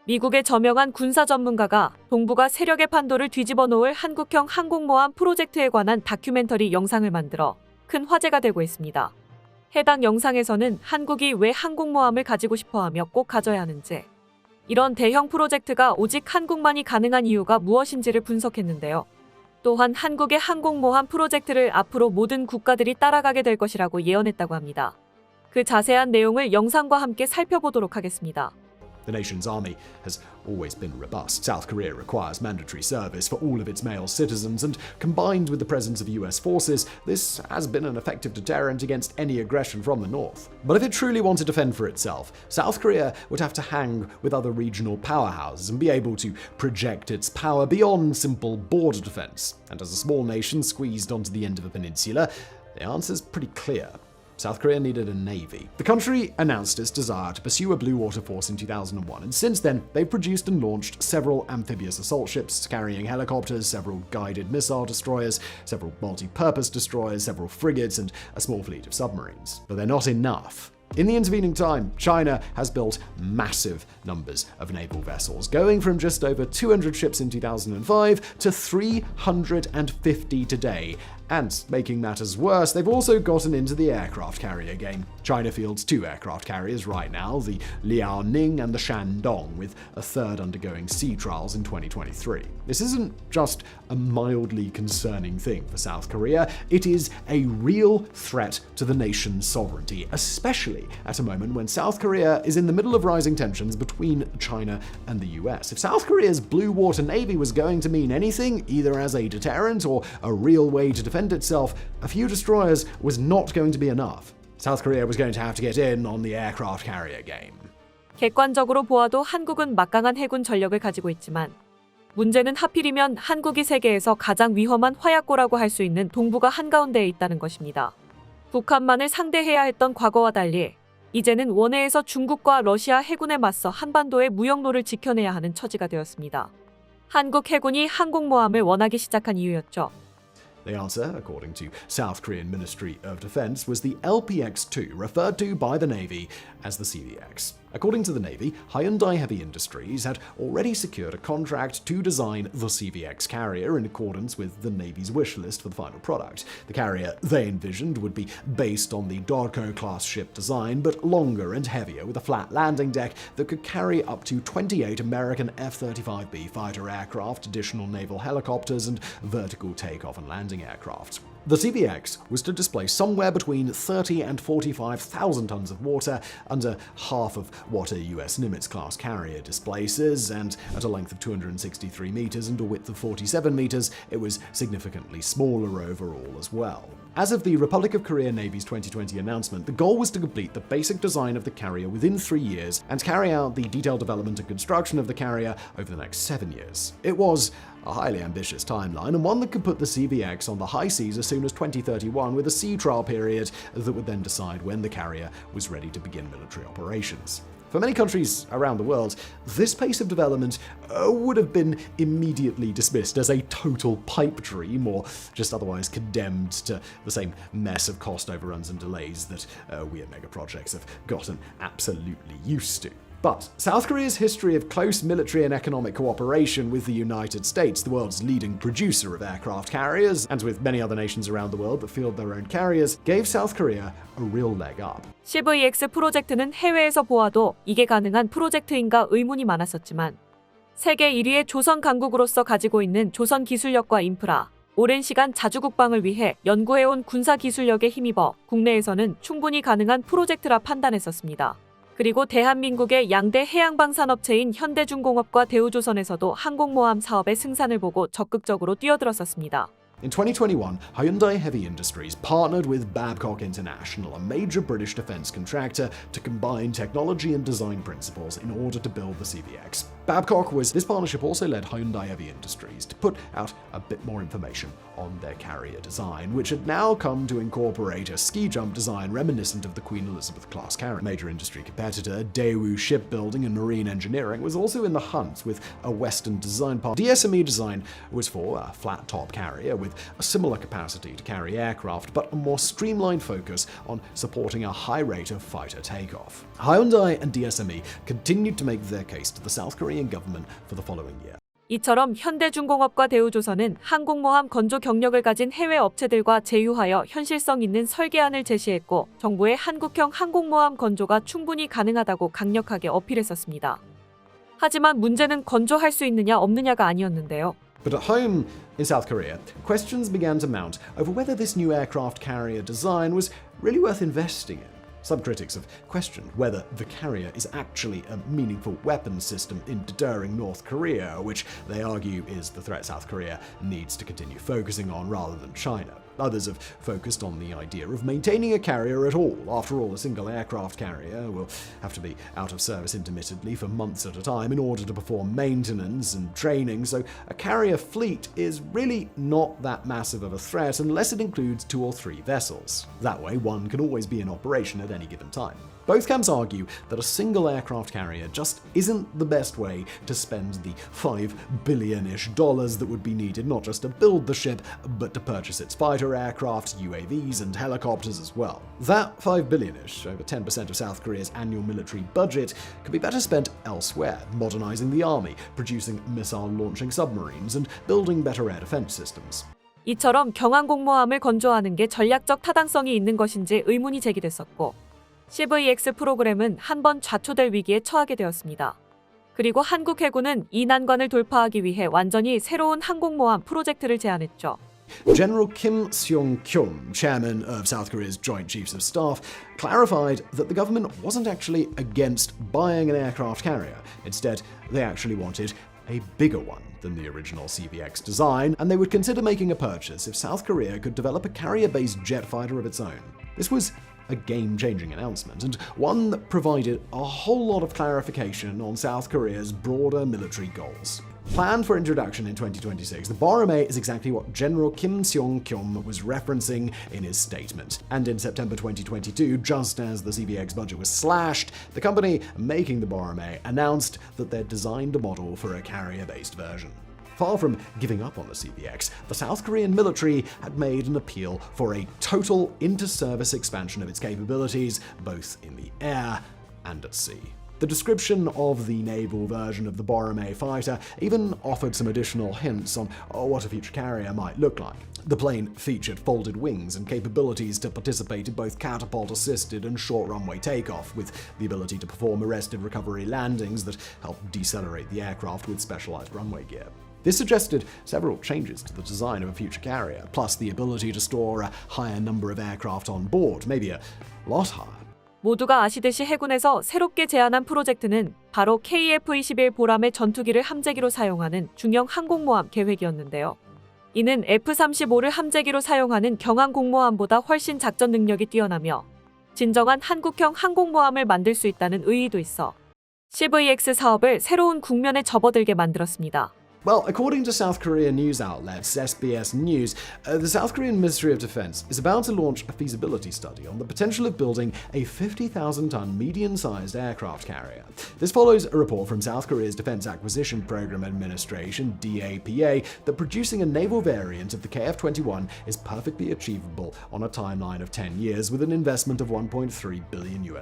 미국의 저명한 군사 전문가가 동북아 세력의 판도를 뒤집어 놓을 한국형 항공모함 프로젝트에 관한 다큐멘터리 영상을 만들어 큰 화제가 되고 있습니다. 해당 영상에서는 한국이 왜 항공모함을 가지고 싶어하며 꼭 가져야 하는지, 이런 대형 프로젝트가 오직 한국만이 가능한 이유가 무엇인지를 분석했는데요. 또한 한국의 항공모함 프로젝트를 앞으로 모든 국가들이 따라가게 될 것이라고 예언했다고 합니다. 그 자세한 내용을 영상과 함께 살펴보도록 하겠습니다. The nation's army has always been robust. South Korea requires mandatory service for all of its male citizens, and combined with the presence of US forces, this has been an effective deterrent against any aggression from the north. But if it truly wanted to fend for itself, South Korea would have to hang with other regional powerhouses and be able to project its power beyond simple border defense. And as a small nation squeezed onto the end of a peninsula, the answer's pretty clear. South Korea needed a navy. The country announced its desire to pursue a blue water force in 2001, and since then, they've produced and launched several amphibious assault ships carrying helicopters, several guided missile destroyers, several multi-purpose destroyers, several frigates, and a small fleet of submarines. But they're not enough. In the intervening time, China has built massive numbers of naval vessels, going from just over 200 ships in 2005 to 350 today. And making matters worse, they've also gotten into the aircraft carrier game. China fields 2 aircraft carriers right now, the Liaoning and the Shandong, with a third undergoing sea trials in 2023. This isn't just a mildly concerning thing for South Korea, it is a real threat to the nation's sovereignty, especially at a moment when South Korea is in the middle of rising tensions between China and the US. If South Korea's Blue Water Navy was going to mean anything, either as a deterrent or a real way to defend itself, a few destroyers was not going to be enough. South Korea was going to have to get in on the aircraft carrier game. 객관적으로 보아도 한국은 막강한 해군 전력을 가지고 있지만, 문제는 하필이면 한국이 세계에서 가장 위험한 화약고라고 할 수 있는 동북아 한가운데에 있다는 것입니다. 북한만을 상대해야 했던 과거와 달리 이제는 원해에서 중국과 러시아 해군에 맞서 한반도의 무역로를 지켜내야 하는 처지가 되었습니다. 한국 해군이 항공모함을 원하기 시작한 이유였죠. The answer, according to South Korean Ministry of Defense, was the LPX-2, referred to by the Navy as the CVX. According to the Navy, Hyundai Heavy Industries had already secured a contract to design the CVX carrier in accordance with the Navy's wish list for the final product. The carrier they envisioned would be based on the Dorko-class ship design, but longer and heavier, with a flat landing deck that could carry up to 28 American F-35B fighter aircraft, additional naval helicopters, and vertical takeoff and landing aircraft. The CVX was to displace somewhere between 30 and 45,000 tons of water, under half of what a US Nimitz-class carrier displaces, and at a length of 263 meters and a width of 47 meters, it was significantly smaller overall as well. As of the Republic of Korea Navy's 2020 announcement, the goal was to complete the basic design of the carrier within 3 years and carry out the detailed development and construction of the carrier over the next 7 years. It was a highly ambitious timeline, and one that could put the CVX on the high seas as soon as 2031, with a sea trial period that would then decide when the carrier was ready to begin military operations. For many countries around the world, this pace of development would have been immediately dismissed as a total pipe dream, or just otherwise condemned to the same mess of cost overruns and delays that we at mega projects have gotten absolutely used to. But South Korea's history of close military and economic cooperation with the United States, the world's leading producer of aircraft carriers, and with many other nations around the world that field their own carriers, gave South Korea a real leg up. CVX 프로젝트는 해외에서 보아도 이게 가능한 프로젝트인가 의문이 많았었지만, 세계 1위의 조선 강국으로서 가지고 있는 조선 기술력과 인프라, 오랜 시간 자주국방을 위해 연구해온 군사 기술력에 힘입어 국내에서는 충분히 가능한 프로젝트라 판단했었습니다. 그리고 대한민국의 양대 해양방산업체인 현대중공업과 대우조선에서도 항공모함 사업의 승산을 보고 적극적으로 뛰어들었었습니다. In 2021, Hyundai Heavy Industries partnered with Babcock International, a major British defense contractor, to combine technology and design principles in order to build the CVX. This partnership also led Hyundai Heavy Industries to put out a bit more information on their carrier design, which had now come to incorporate a ski jump design reminiscent of the Queen Elizabeth-class carrier. Major industry competitor Daewoo Shipbuilding and Marine Engineering was also in the hunt with a Western design part. DSME design was for a flat-top carrier with with a similar capacity to carry aircraft, but a more streamlined focus on supporting a high rate of fighter takeoff. Hyundai and DSME continued to make their case to the South Korean government for the following year. 이처럼 현대중공업과 대우조선은 항공모함 건조 경력을 가진 해외 업체들과 제휴하여 현실성 있는 설계안을 제시했고 정부의 한국형 항공모함 건조가 충분히 가능하다고 강력하게 어필했었습니다. 하지만 문제는 건조할 수 있느냐 없느냐가 아니었는데요. But at home in South Korea, questions began to mount over whether this new aircraft carrier design was really worth investing in. Some critics have questioned whether the carrier is actually a meaningful weapons system in deterring North Korea, which they argue is the threat South Korea needs to continue focusing on rather than China. Others have focused on the idea of maintaining a carrier at all. After all, a single aircraft carrier will have to be out of service intermittently for months at a time in order to perform maintenance and training, so a carrier fleet is really not that massive of a threat unless it includes 2 or 3 vessels. That way, one can always be in operation at any given time. Both camps argue that a single aircraft carrier just isn't the best way to spend the $5 billion-ish that would be needed not just to build the ship, but to purchase its fighter aircraft, UAVs, and helicopters as well. That $5 billion-ish, over 10% of South Korea's annual military budget, could be better spent elsewhere, modernizing the army, producing missile-launching submarines, and building better air defense systems. 이처럼 경항공모함을 건조하는 게 전략적 타당성이 있는 것인지 의문이 제기됐었고 CVX 프로그램은 한 번 좌초될 위기에 처하게 되었습니다. 그리고 한국 해군은 이 난관을 돌파하기 위해 완전히 새로운 항공모함 프로젝트를 제안했죠. General Kim Seong-kyum, chairman of South Korea's Joint Chiefs of Staff, clarified that the government wasn't actually against buying an aircraft carrier. Instead, they actually wanted a bigger one than the original CVX design, and they would consider making a purchase if South Korea could develop a carrier-based jet fighter of its own. This was a game-changing announcement, and one that provided a whole lot of clarification on South Korea's broader military goals. Planned for introduction in 2026, the Boromé is exactly what General Kim Seong-kyum was referencing in his statement. And in September 2022, just as the CVX budget was slashed, the company making the Boromé announced that they'd designed a model for a carrier-based version. Far from giving up on the CVX, the South Korean military had made an appeal for a total inter-service expansion of its capabilities, both in the air and at sea. The description of the naval version of the Boromé fighter even offered some additional hints on what a future carrier might look like. The plane featured folded wings and capabilities to participate in both catapult-assisted and short runway takeoff, with the ability to perform arrested recovery landings that help decelerate the aircraft with specialized runway gear. This suggested several changes to the design of a future carrier, plus the ability to store a higher number of aircraft on board, maybe a lot higher. 모두가 아시듯이 해군에서 새롭게 제안한 프로젝트는 바로 KF-21 보람의 전투기를 함재기로 사용하는 중형 항공모함 계획이었는데요. 이는 F-35를 함재기로 사용하는 경항공모함보다 훨씬 작전 능력이 뛰어나며 진정한 한국형 항공모함을 만들 수 있다는 의의도 있어 CVX 사업을 새로운 국면에 접어들게 만들었습니다. Well, according to South Korean news outlets SBS News, the South Korean Ministry of Defense is about to launch a feasibility study on the potential of building a 50,000-ton medium-sized aircraft carrier. This follows a report from South Korea's Defense Acquisition Program Administration, DAPA, that producing a naval variant of the KF-21 is perfectly achievable on a timeline of 10 years with an investment of $1.3 billion.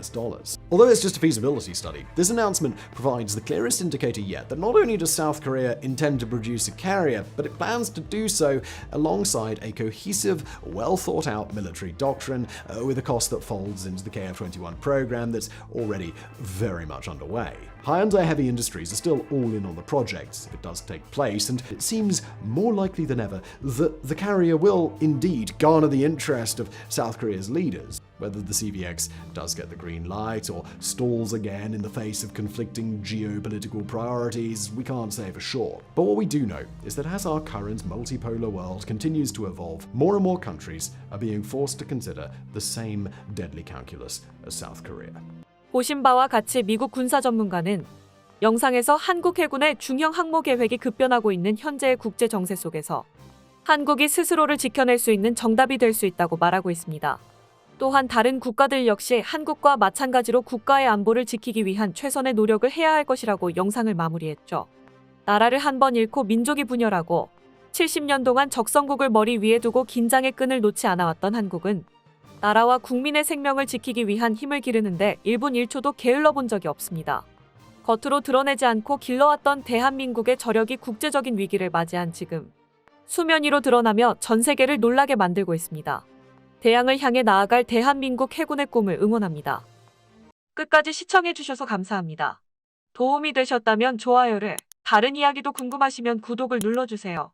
Although it's just a feasibility study, this announcement provides the clearest indicator yet that not only does South Korea intend to produce a carrier, but it plans to do so alongside a cohesive, well-thought-out military doctrine with a cost that folds into the KF-21 program that's already very much underway. Hyundai Heavy Industries are still all in on the project if it does take place, and it seems more likely than ever that the carrier will indeed garner the interest of South Korea's leaders. Whether the CVX does get the green light or stalls again in the face of conflicting geopolitical priorities, we can't say for sure. But what we do know is that as our current multipolar world continues to evolve, more and more countries are being forced to consider the same deadly calculus as South Korea. 보신 바와 같이 미국 군사 전문가는 영상에서 한국 해군의 중형 항모 계획이 급변하고 있는 현재의 국제 정세 속에서 한국이 스스로를 지켜낼 수 있는 정답이 될 수 있다고 말하고 있습니다. 또한 다른 국가들 역시 한국과 마찬가지로 국가의 안보를 지키기 위한 최선의 노력을 해야 할 것이라고 영상을 마무리했죠. 나라를 한 번 잃고 민족이 분열하고 70년 동안 적성국을 머리 위에 두고 긴장의 끈을 놓지 않아왔던 한국은 나라와 국민의 생명을 지키기 위한 힘을 기르는데 1분 1초도 게을러 본 적이 없습니다. 겉으로 드러내지 않고 길러왔던 대한민국의 저력이 국제적인 위기를 맞이한 지금 수면 위로 드러나며 전 세계를 놀라게 만들고 있습니다. 대양을 향해 나아갈 대한민국 해군의 꿈을 응원합니다. 끝까지 시청해주셔서 감사합니다. 도움이 되셨다면 좋아요를, 다른 이야기도 궁금하시면 구독을 눌러주세요.